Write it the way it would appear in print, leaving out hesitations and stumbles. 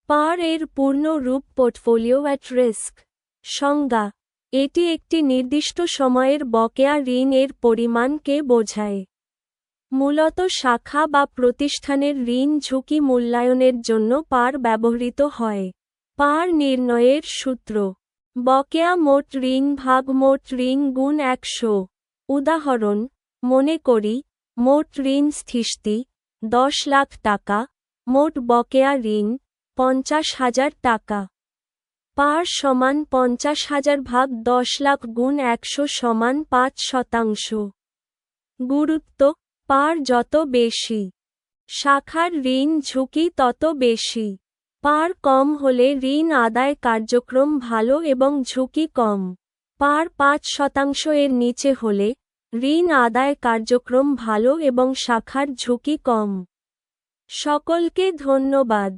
পার এর পূর্ণ রূপ পোর্টফোলিও অ্যাট রিস্ক। সংজ্ঞা: এটি একটি নির্দিষ্ট সময়ের বকেয়া ঋণ এর পরিমাণকে বোঝায়। মূলত শাখা বা প্রতিষ্ঠানের ঋণ ঝুঁকি মূল্যায়নের জন্য পার ব্যবহৃত হয়। পার নির্ণয়ের সূত্র: বকেয়া মোট ঋণ ভাগ মোট ঋণ গুণ 100। উদাহরণ: মনে করি, মোট ঋণ স্থিতি 10 লাখ টাকা, মোট বকেয়া ঋণ 50,000 টাকা। পার সমান 50,000 ভাগ 10 লাখ গুণ 100 সমান 5%। গুরুত্ব: পার যত বেশি, শাখার ঋণ ঝুঁকি তত বেশি। পার কম হলে ঋণ আদায় কার্যক্রম ভালো এবং ঝুঁকি কম। পার 5% এর নিচে হলে ঋণ আদায় কার্যক্রম ভালো এবং শাখার ঝুঁকি কম। সকলকে ধন্যবাদ।